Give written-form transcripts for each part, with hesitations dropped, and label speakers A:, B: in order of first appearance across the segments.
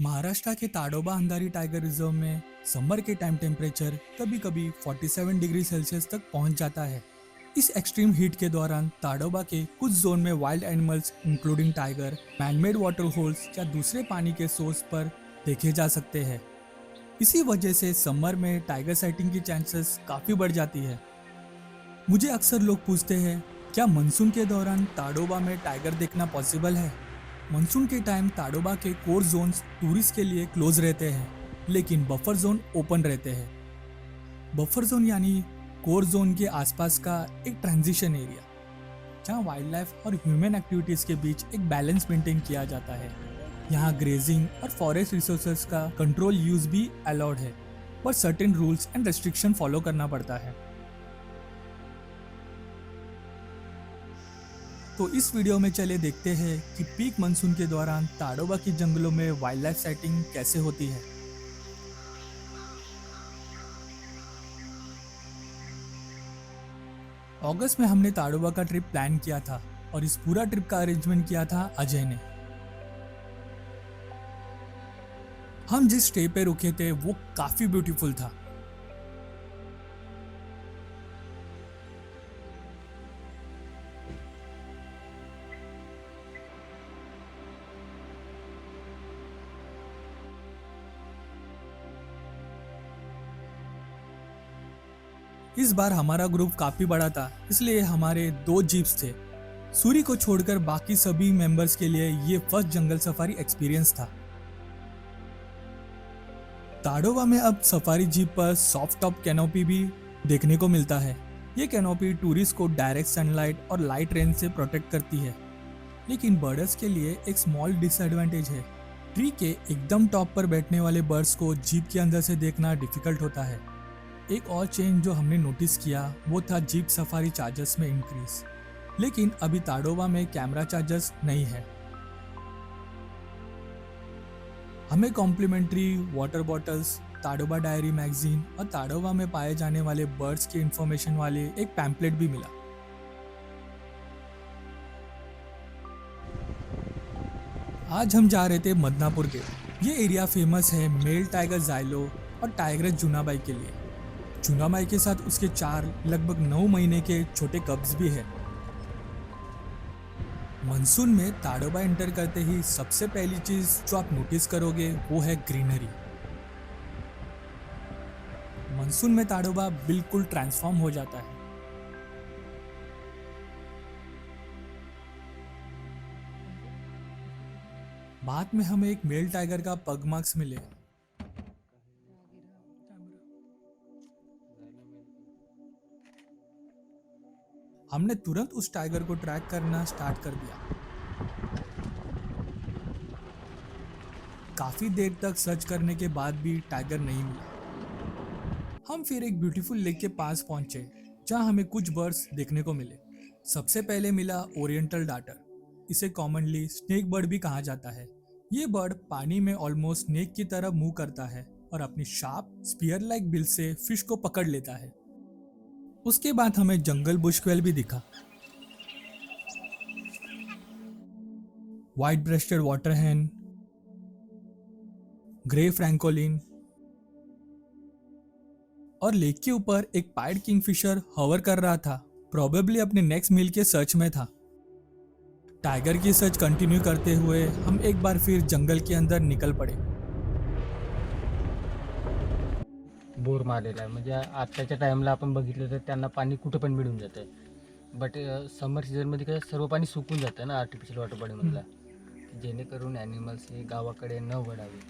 A: महाराष्ट्र के Tadoba Andhari tiger reserve में summer के टाइम टेम्परेचर कभी कभी 47 डिग्री सेल्सियस तक पहुंच जाता है। इस एक्सट्रीम हीट के दौरान ताडोबा के कुछ जोन में wild animals including tiger manmade water holes या दूसरे पानी के सोर्स पर देखे जा सकते हैं। इसी वजह से समर में टाइगर साइटिंग की चांसेस काफ़ी बढ़ जाती है। मुझे अक्सर लोग पूछते हैं, क्या मानसून के दौरान ताडोबा में टाइगर देखना पॉसिबल है? मानसून के टाइम ताडोबा के कोर जोन्स टूरिस्ट के लिए क्लोज रहते हैं, लेकिन बफर जोन ओपन रहते हैं। बफर जोन यानी कोर जोन के आसपास का एक ट्रांजिशन एरिया, जहां वाइल्ड लाइफ और ह्यूमन एक्टिविटीज के बीच एक बैलेंस मेंटेन किया जाता है। यहाँ ग्रेजिंग और फॉरेस्ट रिसोर्सेज का कंट्रोल यूज भी अलाउड है, पर certain rules and restriction follow करना पड़ता है। तो इस वीडियो में चले देखते हैं कि पीक मानसून के दौरान ताडोबा के जंगलों में वाइल्ड लाइफ साइटिंग कैसे होती है। अगस्त में हमने ताडोबा का ट्रिप प्लान किया था और इस पूरा ट्रिप का अरेंजमेंट किया था अजय ने। हम जिस स्टे पे रुके थे वो काफी ब्यूटीफुल था। इस बार हमारा ग्रुप काफी बड़ा था, इसलिए हमारे 2 जीप्स थे। सूरी को छोड़कर बाकी सभी मेंबर्स के लिए ये फर्स्ट जंगल सफारी एक्सपीरियंस था। ताडोबा में अब सफारी जीप पर सॉफ्ट टॉप कैनोपी भी देखने को मिलता है। ये कैनोपी टूरिस्ट को डायरेक्ट सनलाइट और लाइट रेन से प्रोटेक्ट करती है, लेकिन बर्ड्स के लिए एक स्मॉल डिसएडवांटेज है। ट्री के एकदम टॉप पर बैठने वाले बर्ड्स को जीप के अंदर से देखना डिफिकल्ट होता है। एक और चेंज जो हमने नोटिस किया वो था जीप सफारी चार्जेस में इंक्रीज, लेकिन अभी ताडोबा में कैमरा चार्जेस नहीं है। हमें complimentary water bottles, Tadoba diary magazine और ताडोबा में पाए जाने वाले बर्ड्स की इंफॉर्मेशन वाले एक पैम्पलेट भी मिला। आज हम जा रहे थे मदनापुर गेट। ये एरिया फेमस है मेल टाइगर जाइलो और टाइग्रेस जूनाबाई के लिए। जूनाबाई के साथ उसके 4 लगभग 9 महीने के छोटे कब्स भी है। मानसून में ताडोबा एंटर करते ही सबसे पहली चीज जो आप नोटिस करोगे वो है ग्रीनरी। मानसून में ताडोबा बिल्कुल ट्रांसफॉर्म हो जाता है। बाद में हमें एक मेल टाइगर का पग मार्क्स मिले। हमने तुरंत उस टाइगर को ट्रैक करना स्टार्ट कर दिया। काफी देर तक सर्च करने के बाद भी टाइगर नहीं मिला। हम फिर एक ब्यूटीफुल लेक के पास पहुंचे, जहां हमें कुछ बर्ड्स देखने को मिले। सबसे पहले मिला ओरिएंटल डार्टर। इसे कॉमनली स्नेक बर्ड भी कहा जाता है। ये बर्ड पानी में ऑलमोस्ट स्नेक की तरह मूव करता है और अपनी शार्प स्पीयर लाइक बिल से फिश को पकड़ लेता है। उसके बाद हमें जंगल बुशक्वेल भी दिखा। व्हाइट ब्रेस्टेड वाटर हैन, ग्रे फ्रैंकोलिन और लेक के ऊपर एक पाइड किंगफिशर हवर कर रहा था, प्रोबेबली अपने नेक्स्ट मील के सर्च में था। टाइगर की सर्च कंटिन्यू करते हुए हम एक बार फिर जंगल के अंदर निकल पड़े।
B: बोर मारलेला आहे, म्हणजे आत्ताच्या टाईमला आपण बघितलं तर त्यांना पाणी कुठं पण मिळून जातं आहे। बट समर सीझनमध्ये कसं सर्व पाणी सुकून जातं ना आर्टिफिशियल वॉटर बॉडीमधला, जेणेकरून ॲनिमल्स हे गावाकडे न वळावे,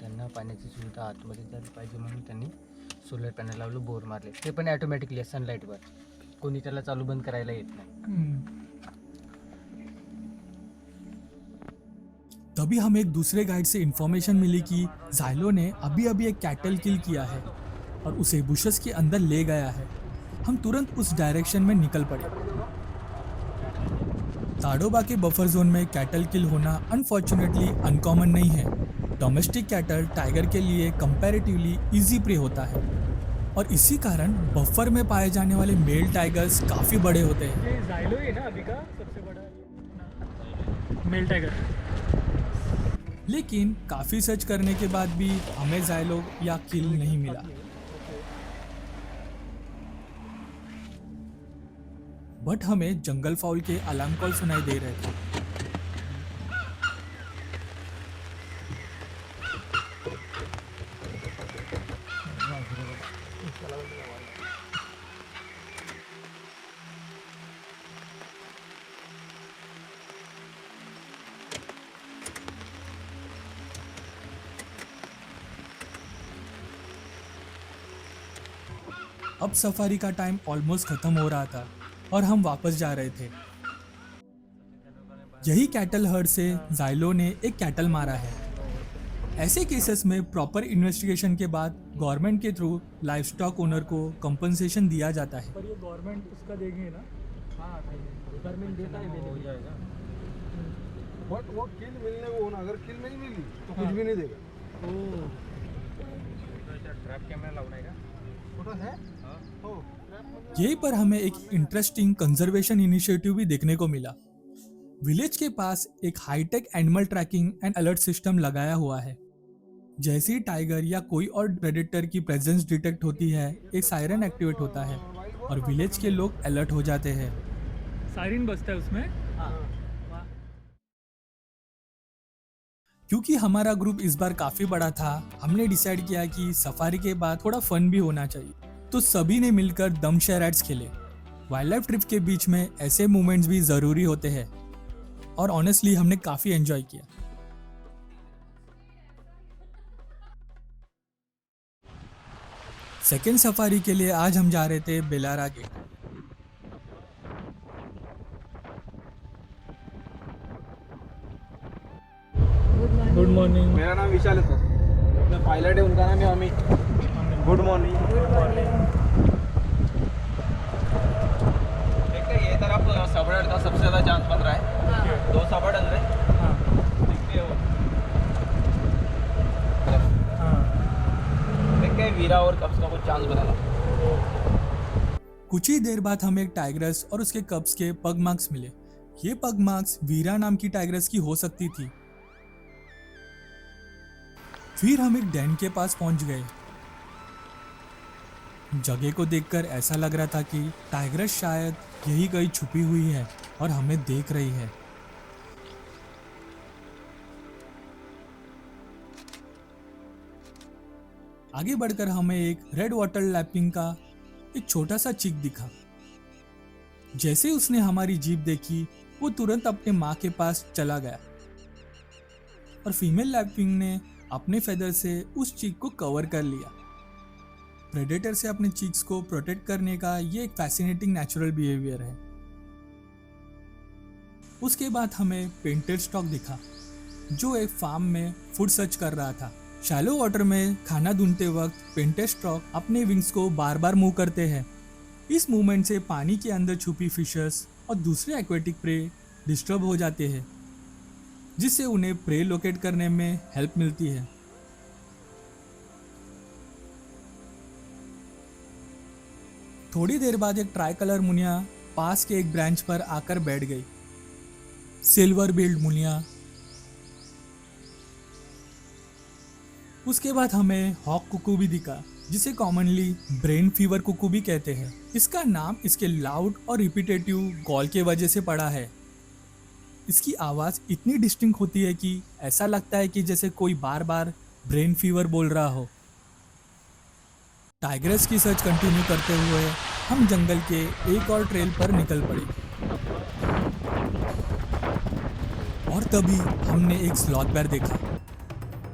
B: त्यांना पाण्याची सुविधा आतमध्ये झाली पाहिजे म्हणून त्यांनी सोलर पॅनल लावलं, बोर मारले। ते पण ॲटोमॅटिकली सनलाईटवर, कोणी त्याला चालू बंद करायला येत नाही।
A: तभी हमें एक दूसरे गाइड से इंफॉर्मेशन मिली कि जाइलो ने अभी अभी एक कैटल किल किया है और उसे बुशेस के अंदर ले गया है। हम तुरंत उस डायरेक्शन में निकल पड़े। ताडोबा के बफर जोन में कैटल किल होना अनफॉर्चुनेटली अनकॉमन नहीं है। डोमेस्टिक कैटल टाइगर के लिए कंपैरेटिवली इजी प्रे होता है और इसी कारण बफर में पाए जाने वाले मेल टाइगर्स काफ़ी बड़े होते हैं।
C: ये जाइलो ही है ना अभी का सबसे बड़ा मेल टाइगर।
A: लेकिन काफी सर्च करने के बाद भी हमें जाइलो या किल नहीं मिला। बट हमें जंगल फाउल के अलार्म कॉल सुनाई दे रहे थे। अब सफारी का टाइम ऑलमोस्ट खत्म हो रहा था और हम वापस जा रहे थे। यही कैटल हर्ड से जाइलो ने एक कैटल मारा है। ऐसे केसेस में प्रॉपर इन्वेस्टिगेशन के बाद गवर्नमेंट के थ्रू लाइफ स्टॉक ओनर को कंपनसेशन दिया जाता है।
C: पर ये गवर्नमेंट उसका देंगे ना। हाँ गवर्नमेंट देता है, हो जाएगा।
D: बट वो किल मिलने को ना, अगर किल नहीं मिली तो कुछ भी नहीं देगा।
C: ट्रैप कैमरा लगाएगा
D: छोटा है।
A: यहीं पर हमें एक इंटरेस्टिंग कंजर्वेशन इनिशिएटिव भी देखने को मिला। विलेज के पास एक hi tech animal tracking and alert system लगाया हुआ है। जैसे ही टाइगर या कोई और प्रेडेटर की प्रेजेंस डिटेक्ट होती है, एक सायरन एक्टिवेट होता है और विलेज के लोग अलर्ट हो जाते हैं।
C: सायरन बजता है उसमें।
A: क्योंकि हमारा ग्रुप इस बार काफी बड़ा था, हमने डिसाइड किया कि सफारी के बाद थोड़ा फन भी होना चाहिए, तो सभी ने मिलकर दम शेराइड्स खेले। वाइल्ड लाइफ ट्रिप के बीच में ऐसे मोमेंट्स भी जरूरी होते हैं और ऑनेस्टली हमने काफी एंजॉय किया। सेकेंड सफारी के लिए आज हम जा रहे थे बेलारा गेट।
C: Good morning.
D: मेरा नाम विशाल है सर, मैं पायलट है, उनका नाम है अमित। Good morning. देखते ये तरफ सबड़ का सबसे ज़्यादा चांस बन रहा है। 2 सबड़ अंदर है। देखते हो, देखते हैं वीरा और कब्स का कुछ चांस बनेगा।
A: कुछ ही देर बाद हमें एक टाइग्रस और उसके कब्स के पग मार्क्स मिले। ये पग मार्क्स वीरा नाम की टाइग्रस की हो सकती थी। फिर हम एक डैन के पास पहुंच गए। जगह को देखकर ऐसा लग रहा था कि टाइग्रस शायद यही कहीं छुपी हुई है और हमें देख रही है। आगे बढ़कर हमें एक रेड वाटर लैपिंग का एक छोटा सा चिक दिखा। जैसे ही उसने हमारी जीप देखी, वो तुरंत अपने माँ के पास चला गया और फीमेल लैपिंग ने अपने फेदर से उस चीक को कवर कर लिया। प्रेडेटर से अपने चीक्स को प्रोटेक्ट करने का ये एक फैसिनेटिंग नेचुरल बिहेवियर है। उसके बाद हमें पेंटेड स्टॉक दिखा, जो एक फार्म में फूड सर्च कर रहा था। शैलो वाटर में खाना ढूंढते वक्त पेंटेड स्टॉक अपने विंग्स को बार बार मूव करते हैं। इस मूवमेंट से पानी के अंदर छुपी फिशर्स और दूसरे एक्वेटिक प्रे डिस्टर्ब हो जाते हैं, जिससे उन्हें प्रे लोकेट करने में हेल्प मिलती है। थोड़ी देर बाद एक ट्राई कलर मुनिया पास के एक ब्रांच पर आकर बैठ गई। Silver build Muniya. उसके बाद हमें हॉक कुकू भी दिखा, जिसे कॉमनली ब्रेन फीवर कुकू भी कहते हैं। इसका नाम इसके लाउड और रिपीटेटिव कॉल के वजह से पड़ा है। इसकी आवाज़ इतनी डिस्टिंक्ट होती है कि ऐसा लगता है कि जैसे कोई बार बार ब्रेन फीवर बोल रहा हो। टाइग्रस की सर्च कंटिन्यू करते हुए हम जंगल के एक और ट्रेल पर निकल पड़े और तभी हमने एक स्लॉथ बेयर देखा।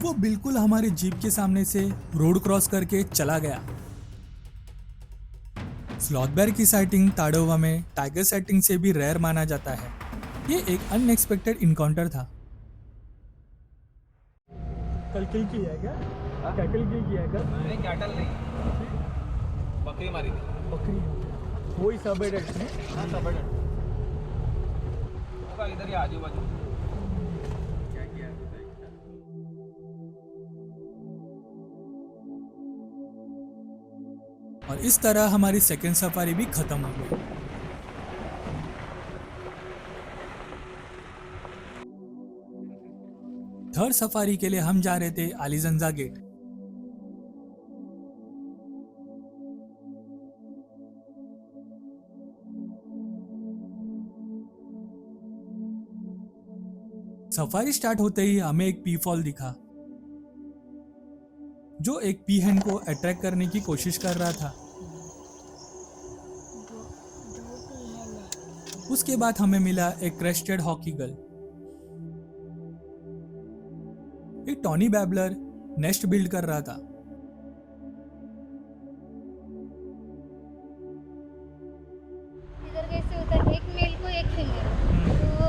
A: वो बिल्कुल हमारे जीप के सामने से रोड क्रॉस करके चला गया। स्लॉथ बेयर की साइटिंग ताडोवा में टाइगर साइटिंग से भी रेयर माना जाता है। ये एक अनएक्सपेक्टेड इनकाउंटर था।
C: कल किल किया है क्या? कैटल किल किया है क्या?
D: नहीं, कैटल नहीं, बकरी मारी थी।
C: बकरी वही सब है डेट में।
D: हाँ, सबड़ होगा इधर ही आजू बाजू। क्या किया है?
A: और इस तरह हमारी सेकेंड सफारी भी खत्म हो गई। थर्ड सफारी के लिए हम जा रहे थे अलीजंजा गेट। सफारी स्टार्ट होते ही हमें एक पी फॉल दिखा, जो एक पीहेन को अट्रैक्ट करने की कोशिश कर रहा था। उसके बाद हमें मिला एक क्रेस्टेड हॉकी गर्ल। एक टॉनी बैबलर नेस्ट बिल्ड कर रहा था।
E: इधर कैसे होता है, एक मेल को एक फीमेल, तो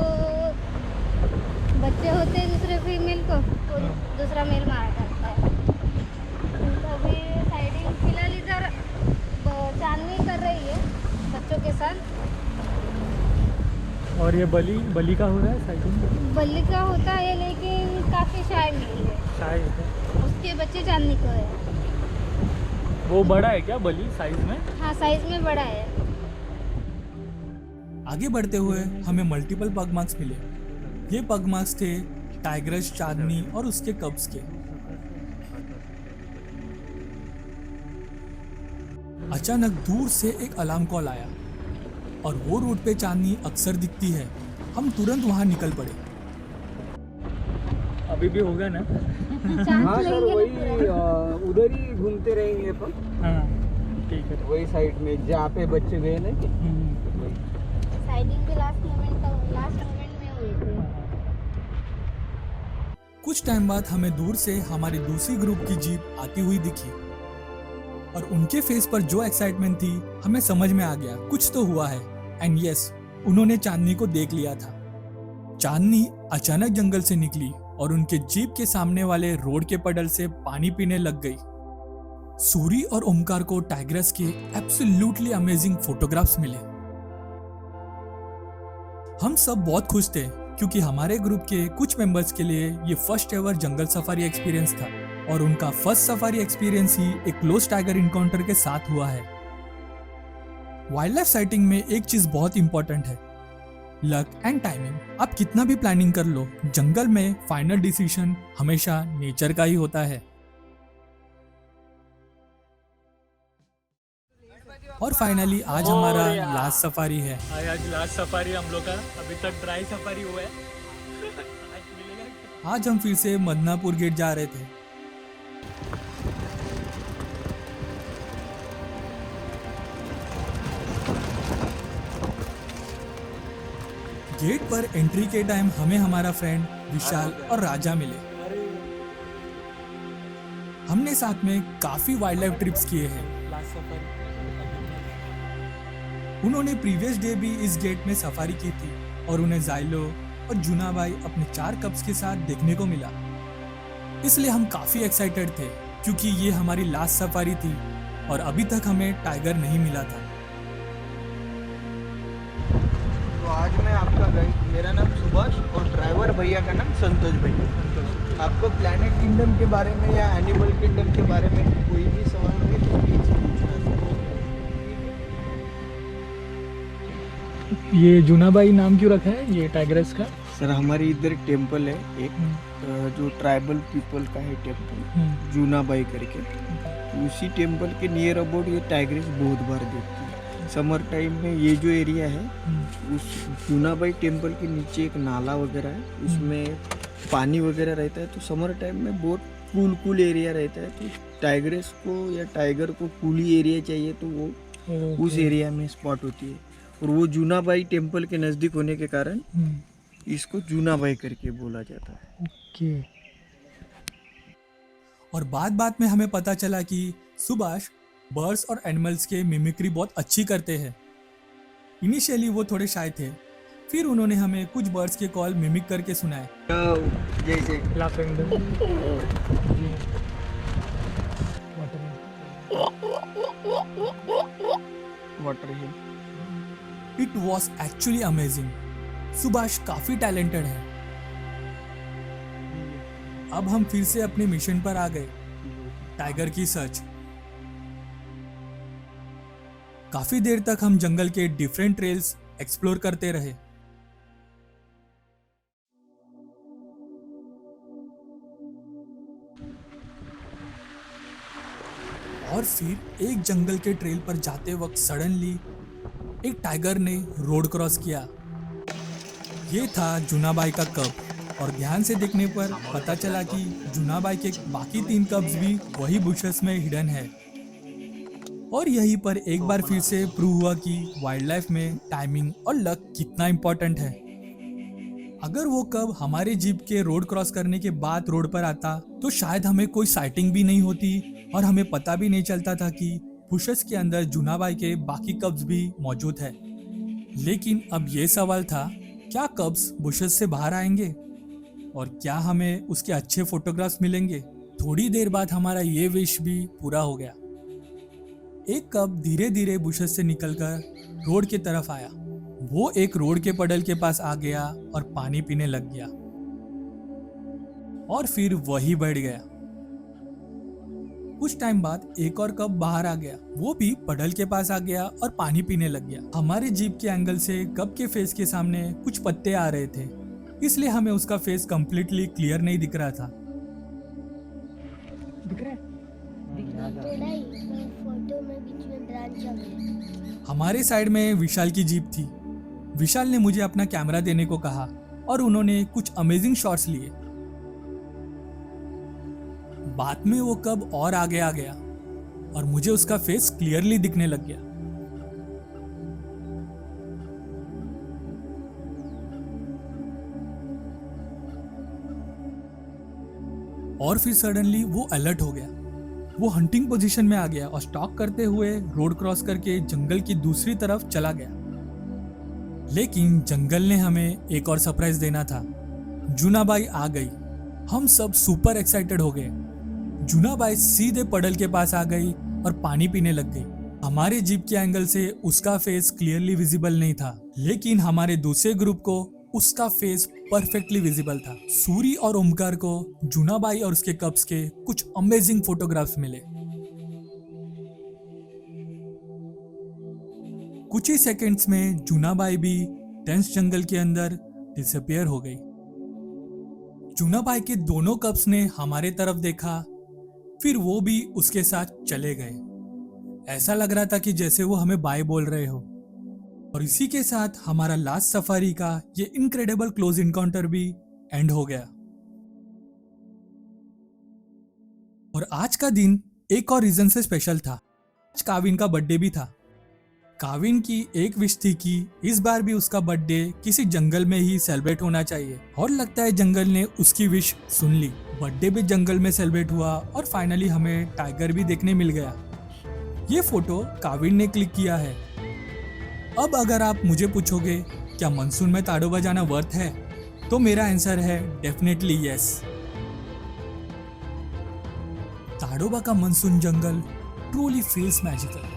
E: बच्चे होते हैं दूसरे फीमेल को, तो दूसरा मेल मारा जाता है। अभी साइडिंग फिलहाल इधर चांदनी कर रही है बच्चों के साथ।
C: और ये बली का हो रहा है साइकिल
E: बल्ली का होता है लेकिन काफ़ी शाय मेल है,
C: शायद है।
E: उसके बच्चे चांदनी को है।
C: वो बड़ा है क्या बली साइज में?
E: हाँ, साइज में बड़ा है।
A: आगे बढ़ते हुए हमें मल्टीपल पग मार्क्स मिले। ये पग मार्क्स थे टाइग्रस, चांदनी और उसके कब्स के। अचानक दूर से एक अलार्म कॉल आया और वो रूट पे चांदनी अक्सर दिखती है। हम तुरंत वहां निकल पड़े।
C: अभी भी होगा ना?
E: चांस लेंगे ना पूरा।
F: उधर ही घूमते रहेंगे अपन।
C: हाँ ठीक है।
F: वही साइड में जहाँ पे बच्चे गए ना कि
E: साइडिंग भी लास्ट मोमेंट में हुई थी।
A: कुछ टाइम बाद हमें दूर से हमारी दूसरी ग्रुप की जीप आती हुई दिखी और उनके फेस पर जो एक्साइटमेंट थी हमें समझ में आ गया कुछ तो हुआ है। एंड यस, उन्होंने चांदनी को देख लिया था। चांदनी अचानक जंगल से निकली और उनके जीप के सामने वाले रोड के पडल से पानी पीने लग गई। सूरी और ओमकार को टाइग्रस के एब्सोल्युटली अमेजिंग फोटोग्राफ्स मिले। हम सब बहुत खुश थे क्योंकि हमारे ग्रुप के कुछ मेंबर्स के लिए ये फर्स्ट एवर जंगल सफारी एक्सपीरियंस था और उनका फर्स्ट सफारी एक्सपीरियंस ही एक क्लोज टाइगर इनकाउंटर के साथ हुआ है। वाइल्ड लाइफ साइटिंग में एक चीज बहुत इंपॉर्टेंट है, लक एंड टाइमिंग। आप कितना भी प्लानिंग कर लो, जंगल में फाइनल डिसीजन हमेशा नेचर का ही होता है। और फाइनली आज हमारा लास्ट सफारी है।
C: आज लास्ट सफारी हम लोग का। अभी तक ड्राई सफारी हुआ है। आज मिलेगा।
A: आज हम फिर से मदनापुर गेट जा रहे थे। गेट पर एंट्री के टाइम हमें हमारा फ्रेंड विशाल और राजा मिले। हमने साथ में काफी वाइल्ड लाइफ ट्रिप्स किए हैं।
C: लास्ट सफारी
A: उन्होंने प्रीवियस डे भी इस गेट में सफारी की थी और उन्हें जाइलो और जूना भाई अपने 4 कप्स के साथ देखने को मिला। इसलिए हम काफी एक्साइटेड थे क्योंकि ये हमारी लास्ट सफारी थी और अभी तक हमें टाइगर नहीं मिला था।
F: तो आज मैं आपका गाइड, मेरा नाम सुभाष और ड्राइवर भैया का नाम संतोष भैया। आपको प्लैनेट किंगडम के बारे में या एनिमल किंगडम के बारे में कोई भी सवाल हो तो प्लीज पूछना।
C: ये जूनाबाई नाम क्यों रखा है ये टाइग्रस का?
F: सर हमारे इधर टेम्पल है एक, जो ट्राइबल पीपल का है टेम्पल, जूनाबाई करके। उसी टेम्पल के नियर अबाउट ये टाइग्रस बहुत बार देखती है। समर टाइम में ये जो एरिया है उस जूनाबाई टेम्पल के नीचे एक नाला वगैरह है, उसमें पानी वगैरह रहता है। तो समर टाइम में बहुत कूल एरिया रहता है। तो टाइग्रस को या टाइगर को कूली एरिया चाहिए तो वो उस एरिया में स्पॉट होती है। और वो जूनाबाई टेम्पल के नज़दीक होने के कारण इसको जूनाबाई करके बोला जाता है।
C: ओके।
A: और बात में हमें पता चला कि सुभाष बर्ड्स और एनिमल्स के मिमिक्री बहुत अच्छी करते हैं। इनिशियली वो थोड़े शाय थे, फिर उन्होंने हमें कुछ बर्ड्स के कॉल मिमिक करके सुनाए।
F: जैसे water hill.
A: It was actually amazing. Subhash काफी टैलेंटेड है। अब हम फिर से अपने मिशन पर आ गए, टाइगर की सर्च। काफी देर तक हम जंगल के डिफरेंट ट्रेल्स एक्सप्लोर करते रहे। और फिर एक जंगल के ट्रेल पर जाते वक्त सडनली एक टाइगर ने रोड क्रॉस किया। ये था जूनाबाई का कब और ध्यान से देखने पर पता चला कि जूनाबाई के बाकी 3 कब्स भी वही बुशेस में हिडन है। और यहीं पर एक बार फिर से प्रूव हुआ कि वाइल्ड लाइफ में टाइमिंग और लक कितना इम्पोर्टेंट है। अगर वो कब हमारे जीप के रोड क्रॉस करने के बाद रोड पर आता तो शायद हमें कोई साइटिंग भी नहीं होती और हमें पता भी नहीं चलता था कि बुशेस के अंदर जूनाबाई के बाकी कब्स भी मौजूद है। लेकिन अब ये सवाल था, क्या कब्स बुशेस से बाहर आएंगे और क्या हमें उसके अच्छे फोटोग्राफ्स मिलेंगे? थोड़ी देर बाद हमारा ये विश भी पूरा हो गया। एक कब धीरे धीरे बुशेस से निकलकर रोड की तरफ आया। वो एक रोड के पडल के पास आ गया और पानी पीने लग गया और फिर वही बैठ गया। कुछ टाइम बाद एक और कब बाहर आ गया। वो भी पडल के पास आ गया और पानी पीने लग गया। हमारे जीप के एंगल से कब के फेस के सामने कुछ पत्ते आ रहे थे, इसलिए हमें उसका फेस कंप्लीटली क्लियर नहीं दिख रहा था।
E: फोटो में बीच में ब्रांच आ गई।
A: हमारे साइड में विशाल की जीप थी। विशाल ने मुझे अपना कैमरा देने को कहा और उन्होंने कुछ अमेजिंग शॉट्स लिए। बाद में वो कब और आगे आ गया और मुझे उसका फेस क्लियरली दिखने लग गया। और फिर सडनली वो अलर्ट हो गया। वो हंटिंग पोजीशन में आ गया और स्टॉक करते हुए रोड क्रॉस करके जंगल की दूसरी तरफ चला गया। लेकिन जंगल ने हमें एक और सरप्राइज देना था। जूनाबाई आ गई। हम सब सुपर एक्साइटेड हो गए। जूनाबाई सीधे पडल के पास आ गई और पानी पीने लग गई। हमारे जीप के एंगल से उसका फेस क्लियरली विजिबल नहीं था, लेकिन हमारे दूसरे ग्रुप को उसका फेस परफेक्टली विजिबल था। सूरी और ओमकार को जूनाबाई और उसके कब्स के कुछ अमेजिंग फोटोग्राफ्स मिले। कुछ ही सेकंड्स में जूनाबाई भी डेंस जंगल के अंदर डिसअपियर हो गई। जूनाबाई के दोनों कब्स ने हमारे तरफ देखा, फिर वो भी उसके साथ चले गए। ऐसा लग रहा था कि जैसे वो हमें बाय बोल रहे हो। और इसी के साथ हमारा लास्ट सफारी का ये इनक्रेडिबल क्लोज इनकाउंटर भी एंड हो गया। और आज का दिन एक और रीजन से स्पेशल था। आज काविन का बर्थडे भी था। काविन की एक विश थी कि इस बार भी उसका बर्थडे किसी जंगल में ही सेलिब्रेट होना चाहिए, और लगता है जंगल ने उसकी विश सुन ली। बर्थडे भी जंगल में सेलिब्रेट हुआ और फाइनली हमें टाइगर भी देखने मिल गया। ये फोटो काविन ने क्लिक किया है। अब अगर आप मुझे पूछोगे क्या मानसून में ताडोबा जाना वर्थ है, तो मेरा आंसर है डेफिनेटली यस। ताडोबा का monsoon jungle truly feels magical.